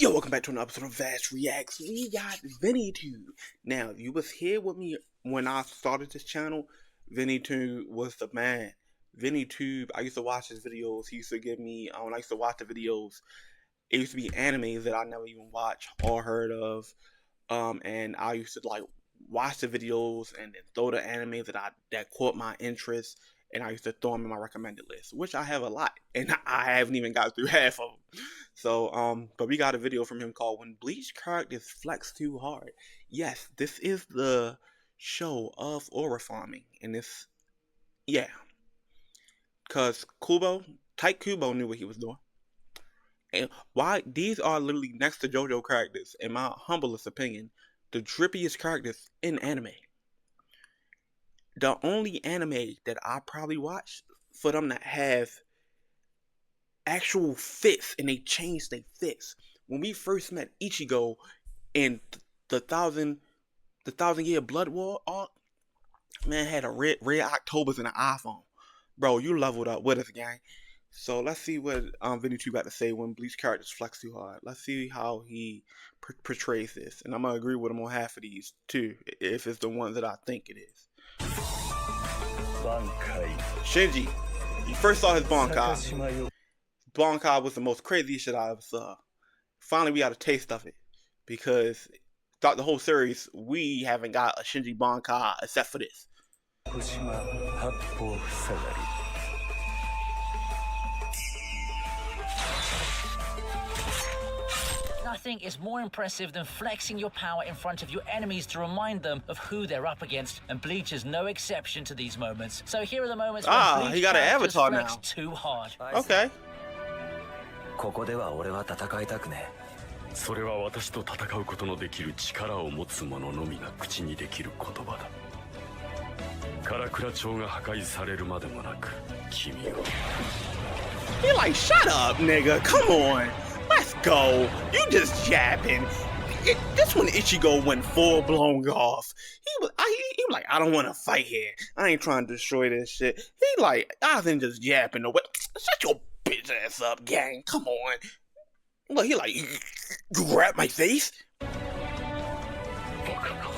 Yo, welcome back to another episode of Vass Reacts. We got Vinny2. Now, you was here with me when I started this channel. Vinny2 was the man. Vinny2, I used to watch his videos. He used to give me, I used to watch the videos. It used to be animes that I never even watched or heard of. And I used to like watch the videos and then throw the anime that caught my interest. And I used to throw them in my recommended list, which I have a lot, and I haven't even got through half of them. So, but we got a video from him called "When Bleach Characters Flex Too Hard." Yes, this is the show of aura farming, and it's cause Type Kubo knew what he was doing, and why these are literally next to JoJo characters, in my humblest opinion, the drippiest characters in anime. The only anime that I probably watched for them to have actual fits, and they changed their fits. When we first met Ichigo in the thousand year blood war arc, man had a red Octobers and an iPhone. Bro, you leveled up with us, gang. So let's see what Vinny2 got to say when Bleach characters flex too hard. Let's see how he portrays this, and I'm gonna agree with him on half of these too, if it's the ones that I think it is. Shinji, you first saw his Bankai. Bankai was the most crazy shit I ever saw. Finally, we got a taste of it, because throughout the whole series, we haven't got a Shinji Bankai except for this. Nothing is more impressive than flexing your power in front of your enemies to remind them of who they're up against, and Bleach is no exception to these moments. So here are the moments when Bleach he got an avatar flex now. too hard. Okay. ここでは俺は戦いたくねえ。それは私と戦うことのできる力を持つ者のみが口にできる言葉だ。唐倉町が破壊されるまでもなく、君を。He like, shut up, nigga. Come on. Let's go. You just yapping. This when Ichigo went full blown off. He was like, I don't want to fight here. I ain't trying to destroy this shit. He like, I wasn't just yapping away. Shut your bitch ass up, gang. Come on. Look, he like, you grab my face?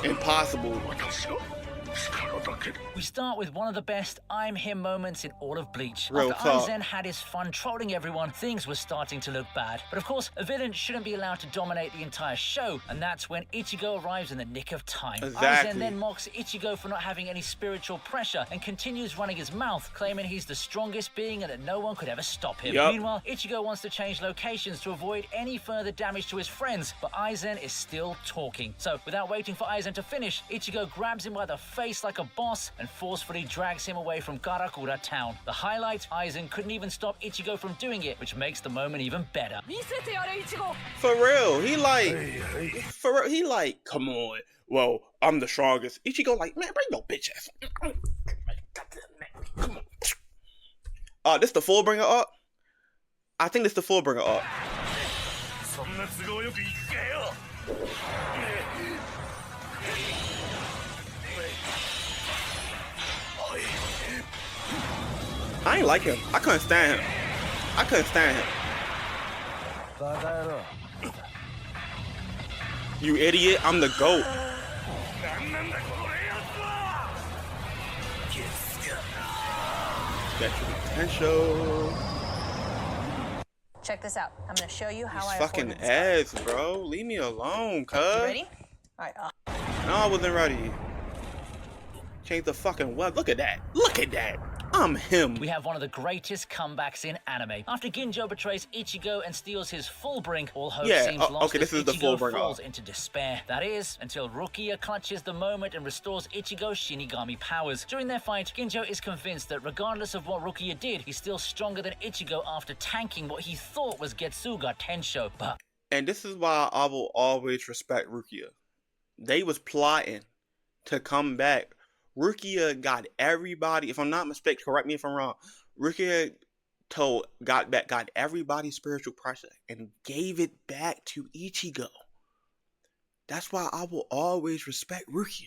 Impossible. We start with one of the best I'm him moments in all of Bleach. Real After talk. Aizen had his fun trolling everyone, things were starting to look bad. But of course, a villain shouldn't be allowed to dominate the entire show, and that's when Ichigo arrives in the nick of time. Exactly. Aizen then mocks Ichigo for not having any spiritual pressure and continues running his mouth, claiming he's the strongest being and that no one could ever stop him. Yep. Meanwhile, Ichigo wants to change locations to avoid any further damage to his friends, but Aizen is still talking. So, without waiting for Aizen to finish, Ichigo grabs him by the face like a boss and forcefully drags him away from Karakura town. The highlight, Aizen couldn't even stop Ichigo from doing it, which makes the moment even better. For real, he like, come on. Well, I'm the strongest. Ichigo like, man, bring your bitch ass. Come on. This the Fullbringer up? I think this the Fullbringer up. I ain't like him. I couldn't stand him. You idiot, I'm the GOAT. Get your potential. Check this out. I'm gonna show you how He's I fucking afforded this ass, bro. Leave me alone, cuz. You ready? All right. No, I wasn't ready. Change the fucking weapon. Look at that. Look at that. I'm him. We have one of the greatest comebacks in anime. After Ginjo betrays Ichigo and steals his Fullbring, all hope seems lost. Okay, this as is the Ichigo Fullbring falls into despair. That is, until Rukia clutches the moment and restores Ichigo's Shinigami powers. During their fight, Ginjo is convinced that regardless of what Rukia did, he's still stronger than Ichigo after tanking what he thought was Getsuga Tensho, but... And this is why I will always respect Rukia. They was plotting to come back. Rukia got everybody, if I'm not mistaken, correct me if I'm wrong, Rukia got everybody's spiritual pressure and gave it back to Ichigo. That's why I will always respect Rukia.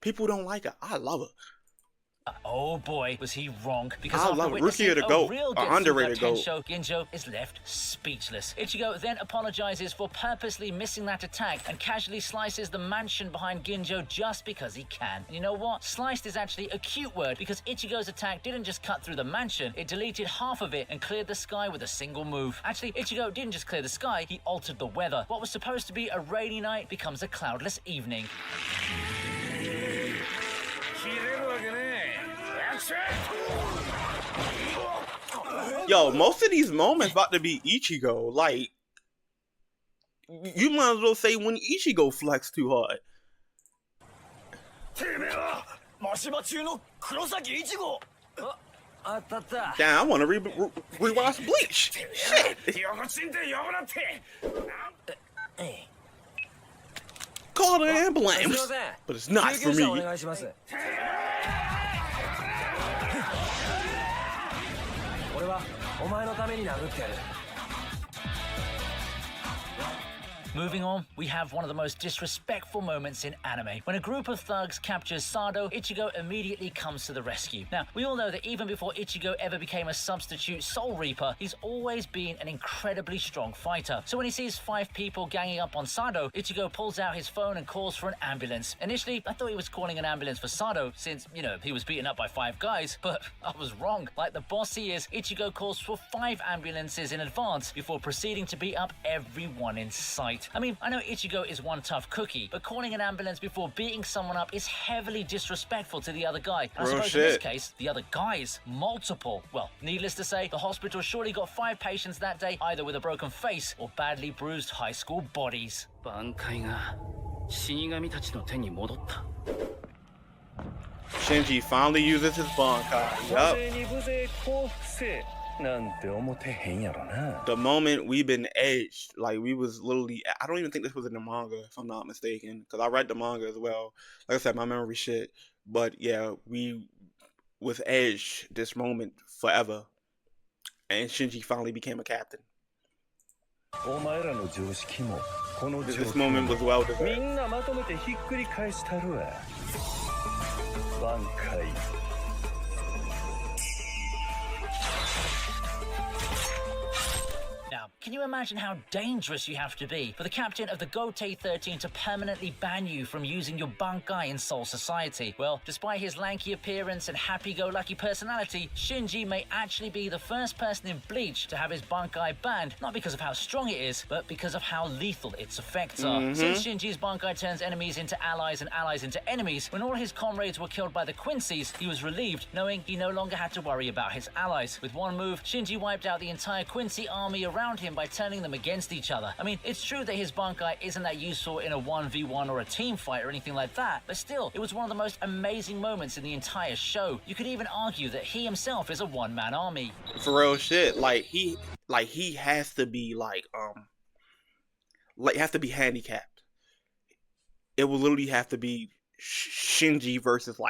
People don't like her. I love her. Oh boy, was he wrong. Because I after love witnessing Rukia the a GOAT, real or Getsuga underrated GOAT. Tensho, Ginjo is left speechless. Ichigo then apologizes for purposely missing that attack and casually slices the mansion behind Ginjo just because he can. And you know what? Sliced is actually a cute word because Ichigo's attack didn't just cut through the mansion, it deleted half of it and cleared the sky with a single move. Actually, Ichigo didn't just clear the sky, he altered the weather. What was supposed to be a rainy night becomes a cloudless evening. Yo, most of these moments about to be Ichigo. Like, you might as well say when Ichigo flexed too hard. Damn, I want to rewatch Bleach. Shit. Call the ambulance. But it's not for me. Moving on, we have one of the most disrespectful moments in anime. When a group of thugs captures Sado, Ichigo immediately comes to the rescue. Now, we all know that even before Ichigo ever became a substitute Soul Reaper, he's always been an incredibly strong fighter. So when he sees 5 people ganging up on Sado, Ichigo pulls out his phone and calls for an ambulance. Initially, I thought he was calling an ambulance for Sado since, you know, he was beaten up by 5 guys, but I was wrong. Like the boss he is, Ichigo calls for 5 ambulances in advance before proceeding to beat up everyone in sight. I mean, I know Ichigo is one tough cookie, but calling an ambulance before beating someone up is heavily disrespectful to the other guy. I suppose in this case, the other guys, multiple. Well, needless to say, the hospital surely got 5 patients that day, either with a broken face or badly bruised high school bodies. Shinji finally uses his Bankai. Yup. The moment we've been edged, like we was literally, I don't even think this was in the manga if I'm not mistaken, because I read the manga as well. Like I said, my memory shit. But yeah, we was edged this moment forever, and Shinji finally became a captain. This moment was well deserved. Now, can you imagine how dangerous you have to be for the captain of the Gotei 13 to permanently ban you from using your Bankai in Soul Society? Well, despite his lanky appearance and happy-go-lucky personality, Shinji may actually be the first person in Bleach to have his Bankai banned, not because of how strong it is, but because of how lethal its effects are. Since Shinji's Bankai turns enemies into allies and allies into enemies, when all his comrades were killed by the Quincy's, he was relieved, knowing he no longer had to worry about his allies. With one move, Shinji wiped out the entire Quincy army around him by turning them against each other. I mean, it's true that his Bankai isn't that useful in a 1v1 or a team fight or anything like that, but still, it was one of the most amazing moments in the entire show. You could even argue that he himself is a one-man army. For real shit, he has to be has to be handicapped. It will literally have to be Shinji versus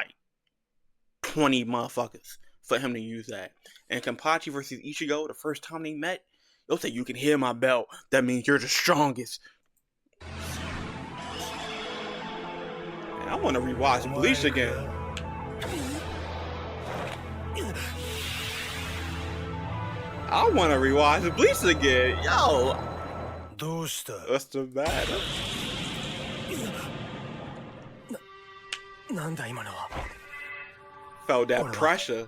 20 motherfuckers for him to use that. And Kenpachi versus Ichigo, the first time they met, they'll say, "You can hear my belt. That means you're the strongest." And I want to rewatch Bleach again. I want to rewatch Bleach again. Yo. What's the matter? Felt that pressure.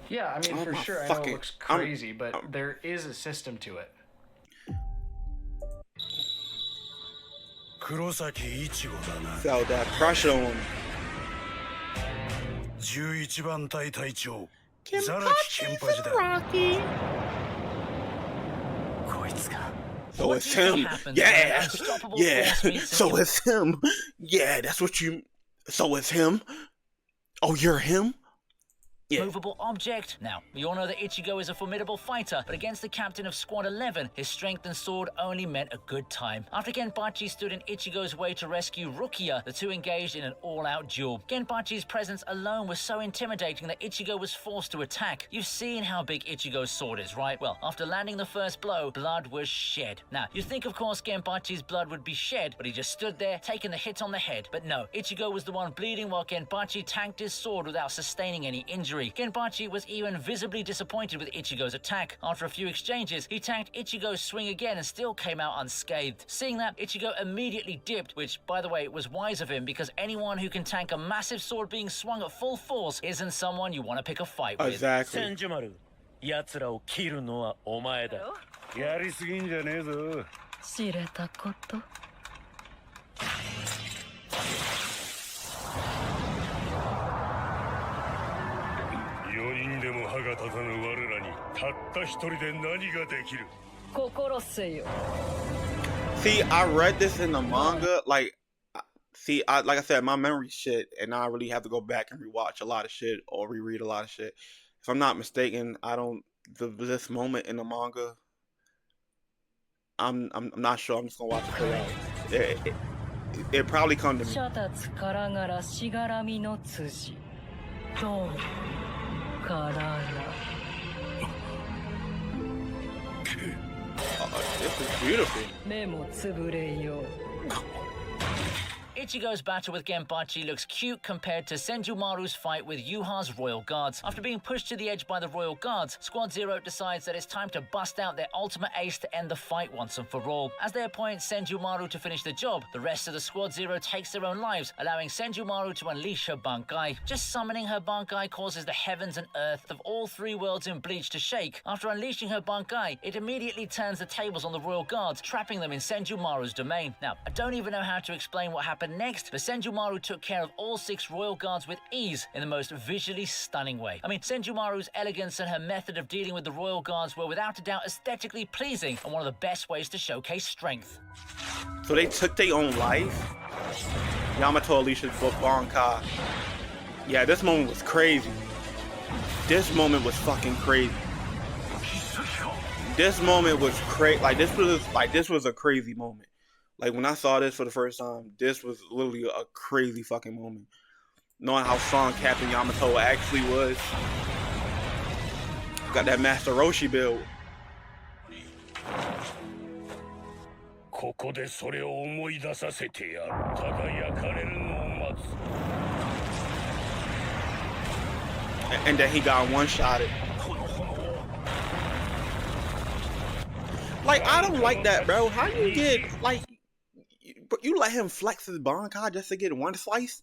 Yeah, I mean, for sure, I know it looks crazy, but there is a system to it. Felt that pressure on him. So it's him. Yeah. Yeah. So it's him. Yeah, that's what you... So it's him? Oh, you're him? Yeah. Movable object. Now, we all know that Ichigo is a formidable fighter, but against the captain of Squad 11, his strength and sword only meant a good time. After Genpachi stood in Ichigo's way to rescue Rukia, the two engaged in an all-out duel. Genpachi's presence alone was so intimidating that Ichigo was forced to attack. You've seen how big Ichigo's sword is, right? Well, after landing the first blow, blood was shed. Now, you'd think, of course, Genpachi's blood would be shed, but he just stood there, taking the hit on the head. But no, Ichigo was the one bleeding while Genpachi tanked his sword without sustaining any injury. Genpachi was even visibly disappointed with Ichigo's attack. After a few exchanges, he tanked Ichigo's swing again and still came out unscathed. Seeing that, Ichigo immediately dipped, which, by the way, was wise of him because anyone who can tank a massive sword being swung at full force isn't someone you want to pick a fight with. Exactly. 奴らを切るのはお前だ。やりすぎんじゃねえぞ。知れたこと。4人でも歯が立たぬ我らにたった一人で何ができる。心せよ。See, I read this in the manga. Like I said, my memory shit, and I really have to go back and rewatch a lot of shit or reread a lot of shit. If I'm not mistaken, this moment in the manga, I'm not sure. I'm just gonna watch it play out. It probably come to me. This is beautiful. Ichigo's battle with Genpachi looks cute compared to Senjumaru's fight with Yuha's Royal Guards. After being pushed to the edge by the Royal Guards, Squad Zero decides that it's time to bust out their ultimate ace to end the fight once and for all. As they appoint Senjumaru to finish the job, the rest of the Squad Zero takes their own lives, allowing Senjumaru to unleash her Bankai. Just summoning her Bankai causes the heavens and earth of all three worlds in Bleach to shake. After unleashing her Bankai, it immediately turns the tables on the Royal Guards, trapping them in Senjumaru's domain. Now, I don't even know how to explain what happened next, but Senjumaru took care of all 6 Royal Guards with ease in the most visually stunning way. I mean, Senjumaru's elegance and her method of dealing with the Royal Guards were without a doubt aesthetically pleasing and one of the best ways to showcase strength. So they took their own life? Yamato Alicia's Bankai. Yeah, this moment was crazy. This moment was fucking crazy. This moment was crazy. This was a crazy moment. Like, when I saw this for the first time, this was literally a crazy fucking moment. Knowing how strong Captain Yamato actually was. Got that Master Roshi build. ここでそれを思い出させてやる。ただ焼かれるのを待つ。And then he got one-shotted. Like, I don't like that, bro. How you get, like... But you let him flex his Bankai just to get one slice?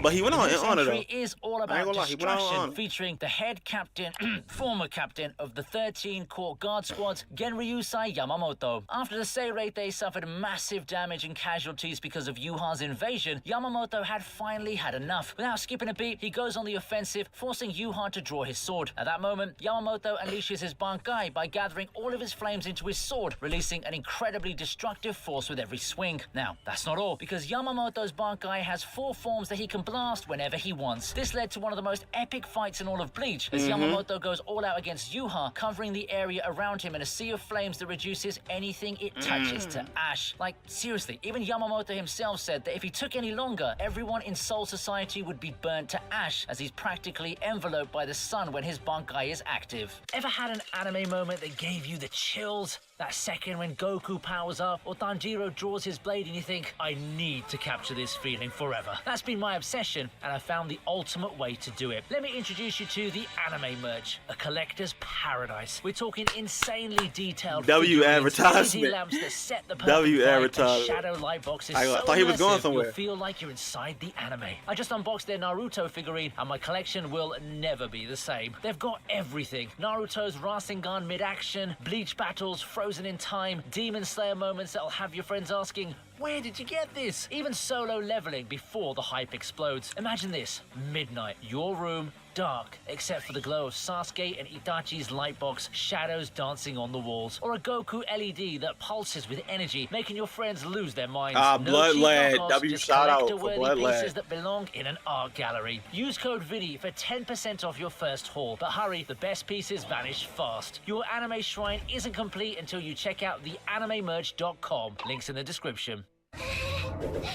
But he went on in honor, though. Is all about destruction, featuring the head captain, former captain of the 13 Court Guard Squads, Genryusai Yamamoto. After the Seirei suffered massive damage and casualties because of Yuha's invasion, Yamamoto had finally had enough. Without skipping a beat, he goes on the offensive, forcing Yuha to draw his sword. At that moment, Yamamoto unleashes his Bankai by gathering all of his flames into his sword, releasing an incredibly destructive force with every swing. Now, that's not all, because Yamamoto's Bankai has 4 forms that he can blast whenever he wants. This led to one of the most epic fights in all of Bleach, as Yamamoto goes all out against Yuha, covering the area around him in a sea of flames that reduces anything it touches to ash. Like, seriously, even Yamamoto himself said that if he took any longer, everyone in Soul Society would be burnt to ash, as he's practically enveloped by the sun when his Bankai is active. Ever had an anime moment that gave you the chills? That second when Goku powers up or Tanjiro draws his blade and you think, I need to capture this feeling forever. That's been my obsession, and I found the ultimate way to do it. Let me introduce you to the anime merch, a collector's paradise. We're talking insanely detailed advertisement. lamps that set the perfect advertisement. Shadow light boxes. I So thought he was going immersive, somewhere. You'll feel like you're inside the anime. I just unboxed their Naruto figurine, and my collection will never be the same. They've got everything. Naruto's Rasengan mid-action, Bleach battles frozen in time, Demon Slayer moments that'll have your friends asking, where did you get this? Even solo leveling before the hype explodes. Imagine this, midnight, your room, dark, except for the glow of Sasuke and Itachi's lightbox shadows dancing on the walls, or a Goku LED that pulses with energy, making your friends lose their minds. Blood Lad. W just shout out for collector-worthy Blood pieces Lad. that belong in an art gallery. Use code VIDI for 10% off your first haul, but hurry, the best pieces vanish fast. Your anime shrine isn't complete until you check out theanimemerch.com. Links in the description.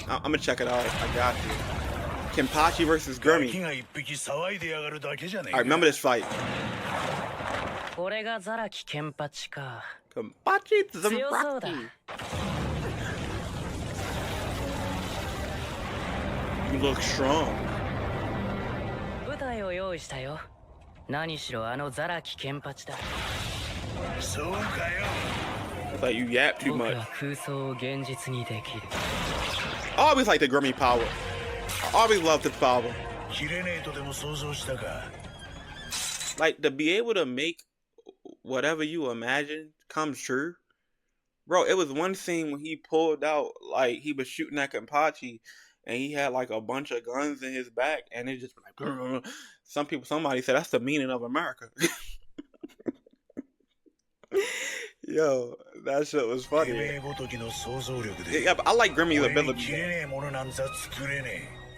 I'm gonna check it out. I got you. Kenpachi versus Gurmy. I remember this fight. Kenpachi Zaraki. You look strong. It's like you yap too much. I always like the Gurmy power. I always loved his power. Like, to be able to make whatever you imagine come true. Bro, it was one scene when he pulled out, like, he was shooting at Kenpachi, and he had, like, a bunch of guns in his back, and it just like, somebody said, that's the meaning of America. Yo, that shit was funny. Yeah, but I like Grimmy's ability.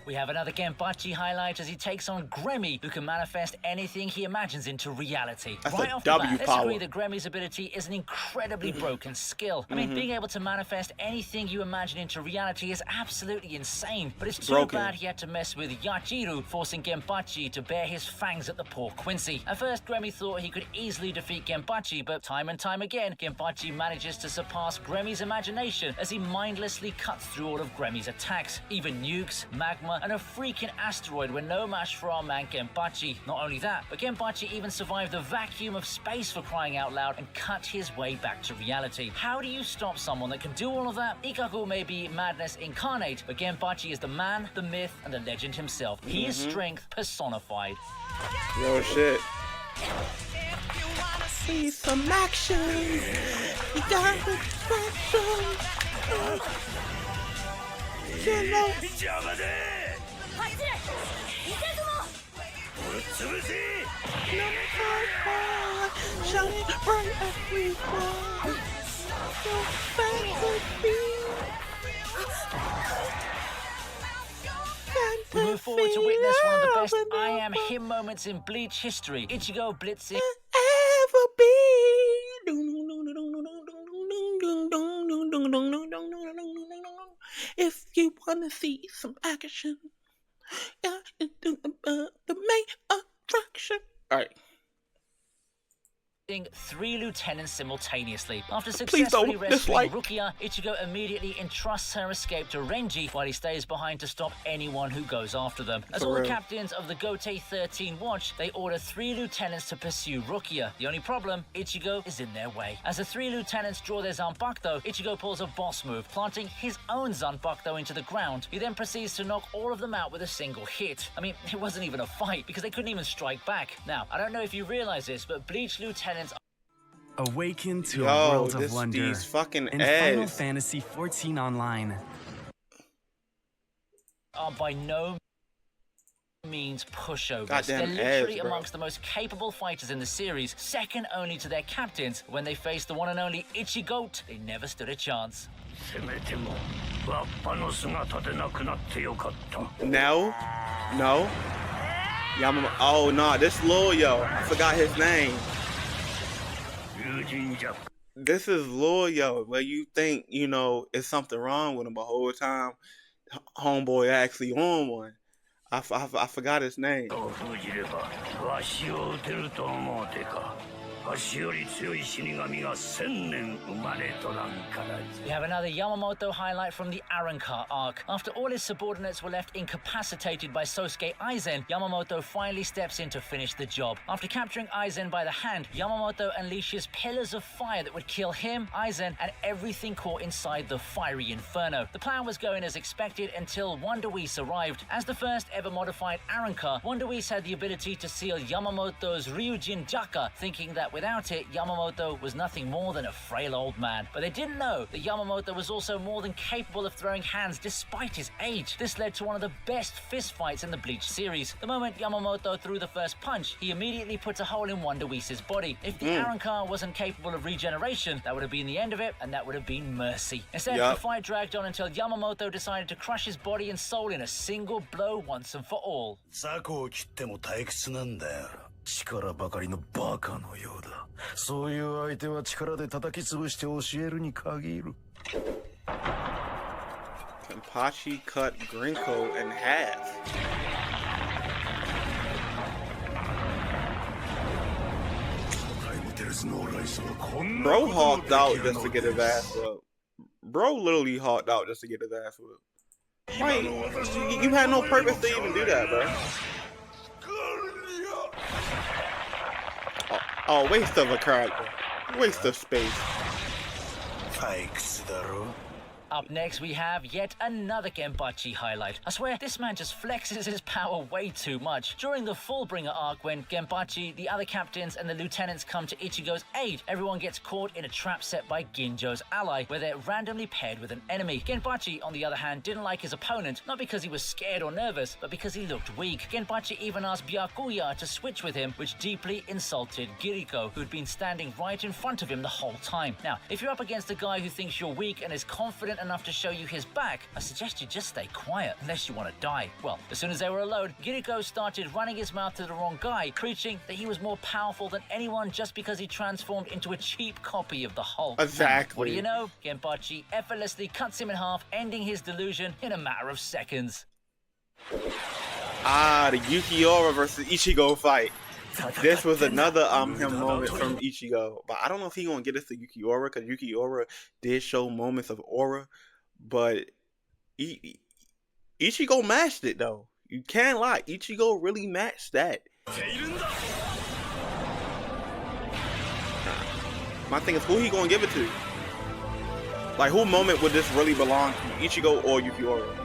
We have another Genpachi highlight as he takes on Gremmy, who can manifest anything he imagines into reality. That's right a off the W bat, let's power. agree that Gremmy's ability is an incredibly broken skill. I mean, being able to manifest anything you imagine into reality is absolutely insane. But it's too Broken. bad he had to mess with Yachiru, forcing Genpachi to bare his fangs at the poor Quincy. At first, Gremmy thought he could easily defeat Genpachi, but time and time again, Genpachi manages to surpass Gremmy's imagination as he mindlessly cuts through all of Gremmy's attacks. Even nukes, magma, and a freaking asteroid were no match for our man Genpachi. Not only that, but Genpachi even survived the vacuum of space, for crying out loud, and cut his way back to reality. How do you stop someone that can do all of that? Ikaku may be madness incarnate, but Genpachi is the man, the myth, and the legend himself. He is strength personified. Yo, shit. See some action. You got We move forward to witness one of the best I am him moments in Bleach history. Ichigo blitzing ever be. If you wanna see some action, the main attraction. All right. three lieutenants simultaneously. After Please successfully don't rescuing dislike. Rukia, Ichigo immediately entrusts her escape to Renji while he stays behind to stop anyone who goes after them. As For all the real. captains of the Gotei 13 watch, they order three lieutenants to pursue Rukia. The only problem, Ichigo is in their way. As the three lieutenants draw their Zanpakuto, Ichigo pulls a boss move, planting his own Zanpakuto into the ground. He then proceeds to knock all of them out with a single hit. I mean, it wasn't even a fight because they couldn't even strike back. Now, I don't know if you realize this, but Bleach lieutenants Awaken to Yo, a world this- of wonder these fucking in Final ads. Fantasy XIV Online. are by no means pushovers. Goddamn They're literally ads, bro. amongst the most capable fighters in the series, second only to their captains. When they faced the one and only Ichigo, they never stood a chance. No. Yamama. Oh no, this Loyo. I forgot his name. This is Loyo, where you think, you know, it's something wrong with him, but the whole time, homeboy actually on one. I forgot his name. We have another Yamamoto highlight from the Arrancar arc. After all his subordinates were left incapacitated by Sosuke Aizen, Yamamoto finally steps in to finish the job. After capturing Aizen by the hand, Yamamoto unleashes pillars of fire that would kill him, Aizen, and everything caught inside the fiery inferno. The plan was going as expected until Wonder Whis arrived. As the first ever modified Arrancar, Wonder Whis had the ability to seal Yamamoto's Ryujin Jaka, thinking that with Without it, Yamamoto was nothing more than a frail old man. But they didn't know that Yamamoto was also more than capable of throwing hands despite his age. This led to one of the best fistfights in the Bleach series. The moment Yamamoto threw the first punch, he immediately put a hole in Wonder Whist's body. If the Arrancar wasn't capable of regeneration, that would have been the end of it, and that would have been mercy. Instead, the fight dragged on until Yamamoto decided to crush his body and soul in a single blow once and for all. 力ばかりのバカのようだ。そういう相手は力で叩き潰して教えるに限る。Kenpachi cut Grinko in half. Bro hawked out just to get his ass whooped. Bro literally hawked out just to get his ass whooped. Like, you had no purpose to even do that, bro. Oh, waste of a character. Waste of space. Up next, we have yet another Genpachi highlight. I swear, this man just flexes his power way too much. During the Fullbringer arc, when Genpachi, the other captains, and the lieutenants come to Ichigo's aid, everyone gets caught in a trap set by Ginjo's ally, where they're randomly paired with an enemy. Genpachi, on the other hand, didn't like his opponent, not because he was scared or nervous, but because he looked weak. Genpachi even asked Byakuya to switch with him, which deeply insulted Kiriko, who'd been standing right in front of him the whole time. Now, if you're up against a guy who thinks you're weak and is confident enough to show you his back, I suggest you just stay quiet, unless you want to die. Well, as soon as they were alone, Kiriko started running his mouth to the wrong guy, preaching that he was more powerful than anyone just because he transformed into a cheap copy of the Hulk. Exactly. What do you know? Genpachi effortlessly cuts him in half, ending his delusion in a matter of seconds. The Yukiora versus Ichigo fight. This was another him moment from Ichigo, but I don't know if he's gonna get us to Yukiora, because Yukiora did show moments of aura, but Ichigo matched it though. You can't lie, Ichigo really matched that. My thing is, who he gonna give it to? Like, who moment would this really belong to, Ichigo or Yukiora?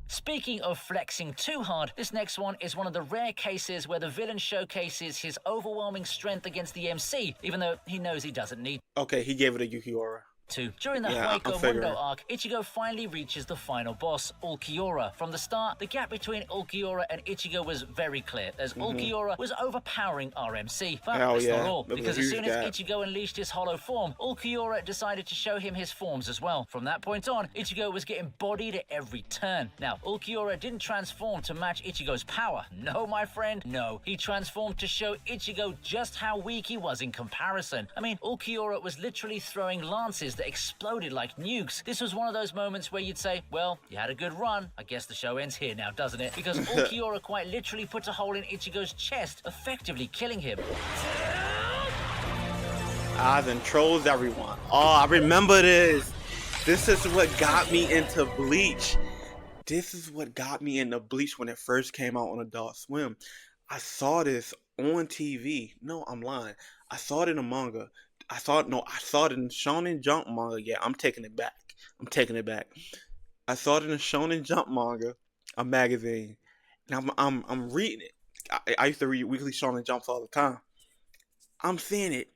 Speaking of flexing too hard, this next one is one of the rare cases where the villain showcases his overwhelming strength against the MC, even though he knows he doesn't need Okay, he gave it to Yukiora. to. During the Hueco Mundo arc, Ichigo finally reaches the final boss, Ulquiorra. From the start, the gap between Ulquiorra and Ichigo was very clear, as Ulquiorra was overpowering RMC. But that's not all, because as soon as Ichigo unleashed his hollow form, Ulquiorra decided to show him his forms as well. From that point on, Ichigo was getting bodied at every turn. Now, Ulquiorra didn't transform to match Ichigo's power. No, my friend, no. He transformed to show Ichigo just how weak he was in comparison. I mean, Ulquiorra was literally throwing lances that exploded like nukes. This was one of those moments where you'd say, well, you had a good run. I guess the show ends here now, doesn't it? Because Ulquiorra quite literally put a hole in Ichigo's chest, effectively killing him. Then trolls everyone. Oh, I remember this. This is what got me into Bleach. This is what got me into Bleach when it first came out on Adult Swim. I saw this on TV. No, I'm lying. I saw it in a manga. I saw it in Shonen Jump manga. Yeah, I'm taking it back. I saw it in a Shonen Jump manga, a magazine, and I'm reading it. I used to read weekly Shonen Jumps all the time. I'm seeing it.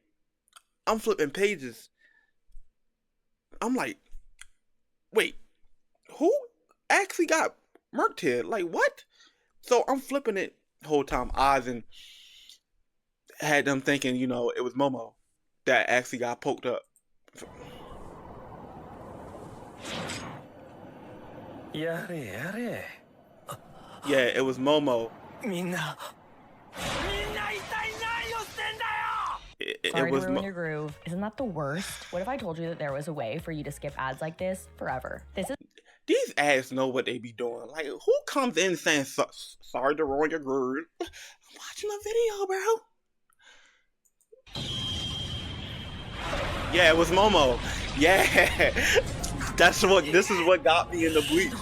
I'm flipping pages. I'm like, wait, who actually got murked here? Like, what? So I'm flipping it the whole time. Aizen had them thinking, it was Momo that actually got poked up. Yeah, it was Momo. Sorry to ruin your groove. Isn't that the worst? What if I told you that there was a way for you to skip ads like this forever? These ads know what they be doing. Like, who comes in saying, sorry to ruin your groove? I'm watching a video, bro. Yeah, it was Momo. Yeah. This is what got me into Bleach.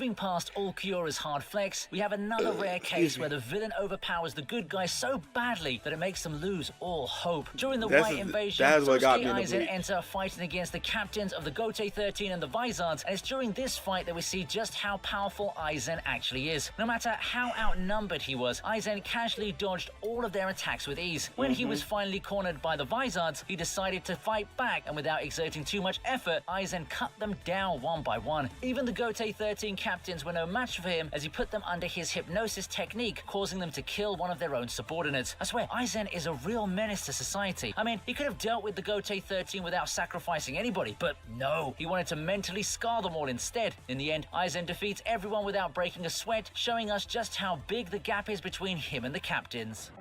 Moving past all Kyora's hard flex, we have another rare case where the villain overpowers the good guy so badly that it makes them lose all hope. During the White Invasion, Sasuke and Aizen enter fighting against the captains of the Gote 13 and the Vizards, and it's during this fight that we see just how powerful Aizen actually is. No matter how outnumbered he was, Aizen casually dodged all of their attacks with ease. When he was finally cornered by the Vizards, he decided to fight back, and without exerting too much effort, Aizen cut them down one by one. Even the Gote 13 captains were no match for him, as he put them under his hypnosis technique, causing them to kill one of their own subordinates. I swear, Aizen is a real menace to society. I mean, he could have dealt with the Gote 13 without sacrificing anybody, but no, he wanted to mentally scar them all instead. In the end, Aizen defeats everyone without breaking a sweat, showing us just how big the gap is between him and the captains.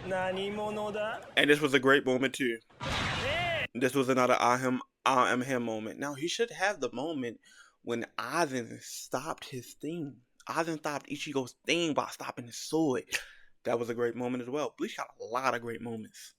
And this was a great moment too. This was another I am him moment. Now he should have the moment when Aizen stopped his thing. Aizen stopped Ichigo's thing by stopping his sword. That was a great moment as well. Bleach got a lot of great moments.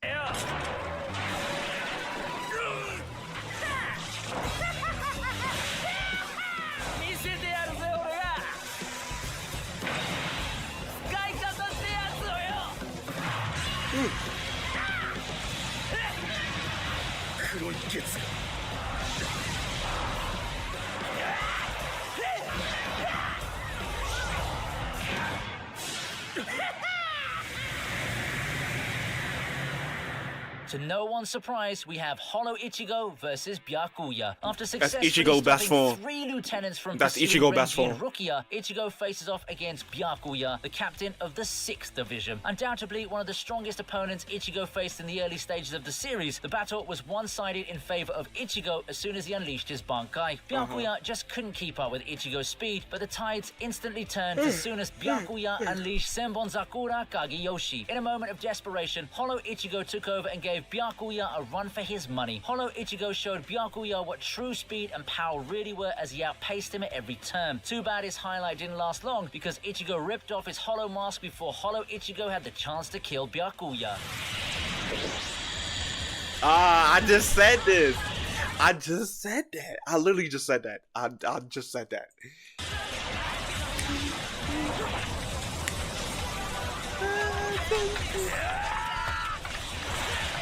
To no one's surprise, we have Hollow Ichigo versus Byakuya. After successfully Ichigo best form. 3 lieutenants from That's pursuing Ichigo best Renji and form. Rukia, Ichigo faces off against Byakuya, the captain of the 6th Division. Undoubtedly one of the strongest opponents Ichigo faced in the early stages of the series, the battle was one-sided in favor of Ichigo as soon as he unleashed his Bankai. Byakuya just couldn't keep up with Ichigo's speed, but the tides instantly turned as soon as Byakuya unleashed Senbon Zakura Kageyoshi. In a moment of desperation, Hollow Ichigo took over and gave Byakuya a run for his money. Hollow Ichigo showed Byakuya what true speed and power really were as he outpaced him at every turn. Too bad his highlight didn't last long because Ichigo ripped off his Hollow Mask before Hollow Ichigo had the chance to kill Byakuya. I just said this. I just said that. I literally just said that. I just said that.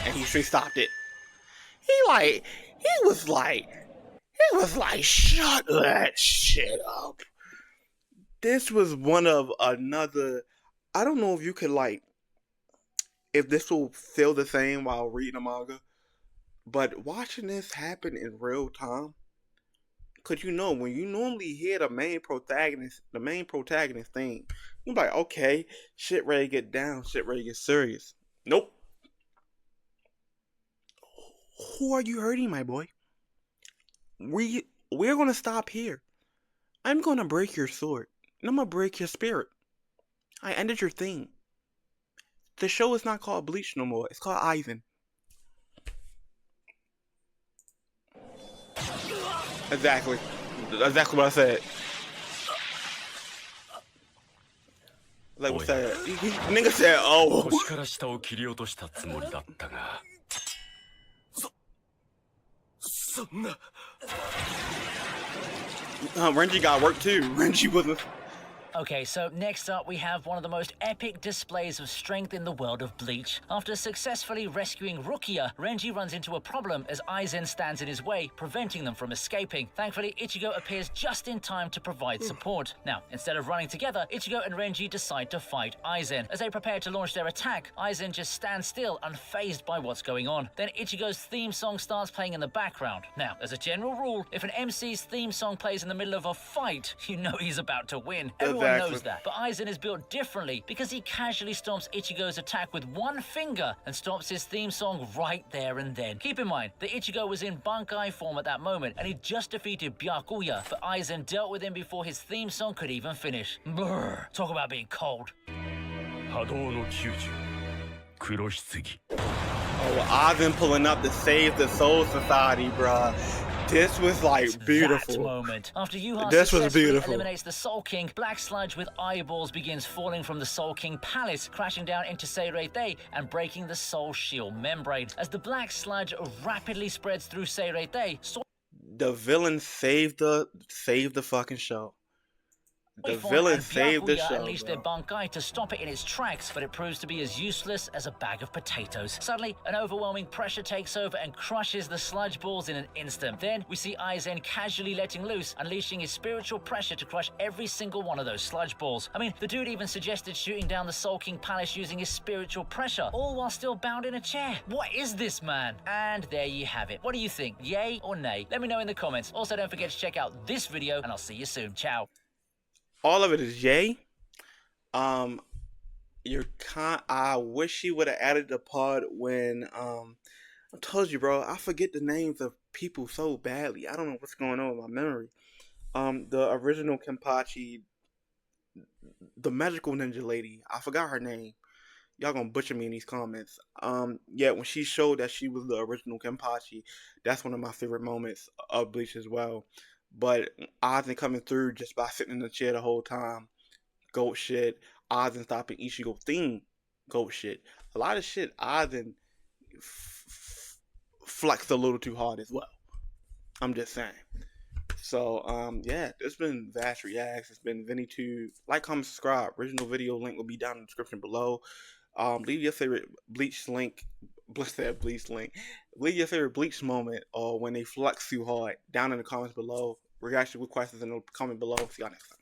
And he straight stopped it. He was like, shut that shit up. This was one of another, I don't know if you could if this will feel the same while reading a manga, but watching this happen in real time, cause when you normally hear the main protagonist thing, you're like, okay, shit ready to get down, shit ready to get serious. Nope. Who are you hurting, my boy? We're gonna stop here. I'm gonna break your sword, and I'm gonna break your spirit. I ended your thing. The show is not called Bleach no more. It's called Aizen. Exactly what I said. Like what's that? Nigga said, oh. Renji got work too. Renji wasn't. Okay, so next up we have one of the most epic displays of strength in the world of Bleach. After successfully rescuing Rukia, Renji runs into a problem as Aizen stands in his way, preventing them from escaping. Thankfully, Ichigo appears just in time to provide support. Now, instead of running together, Ichigo and Renji decide to fight Aizen. As they prepare to launch their attack, Aizen just stands still, unfazed by what's going on. Then Ichigo's theme song starts playing in the background. Now, as a general rule, if an MC's theme song plays in the middle of a fight, you know he's about to win. Everyone knows that. But Aizen is built differently because he casually stomps Ichigo's attack with one finger and stops his theme song right there and then. Keep in mind that Ichigo was in Bankai form at that moment and he just defeated Byakuya, but Aizen dealt with him before his theme song could even finish. Brr, talk about being cold. Oh, Aizen pulling up to save the Soul Society, bruh. This was like It's beautiful. that moment. After Yuha This was successfully beautiful. eliminates the Soul King, Black Sludge with eyeballs begins falling from the Soul King Palace, crashing down into Seirei and breaking the Soul Shield membrane. As the Black Sludge rapidly spreads through Seirei, the villain saved the fucking show. The villain saved the show, unleash their Bankai to stop it in its tracks, but it proves to be as useless as a bag of potatoes. Suddenly, an overwhelming pressure takes over and crushes the sludge balls in an instant. Then, we see Aizen casually letting loose, unleashing his spiritual pressure to crush every single one of those sludge balls. I mean, the dude even suggested shooting down the Soul King Palace using his spiritual pressure, all while still bound in a chair. What is this, man? And there you have it. What do you think? Yay or nay? Let me know in the comments. Also, don't forget to check out this video, and I'll see you soon. Ciao. All of it is yay. I wish he would have added the part when I told you, bro, I forget the names of people so badly. I don't know what's going on with my memory. The original Kenpachi, the magical ninja lady, I forgot her name. Y'all gonna butcher me in these comments. Yeah, when she showed that she was the original Kenpachi, that's one of my favorite moments of Bleach as well. But Aizen coming through just by sitting in the chair the whole time, goat shit. Aizen stopping Ichigo thing, goat shit. A lot of shit Aizen flexed a little too hard as well. I'm just saying. So, yeah, it's been Vass Reacts. It's been Vinny2. Like, comment, subscribe. Original video link will be down in the description below. Leave your favorite Bleach link. Leave your favorite Bleach moment or when they flex too hard down in the comments below. Reaction with questions in the comment below. See y'all next time.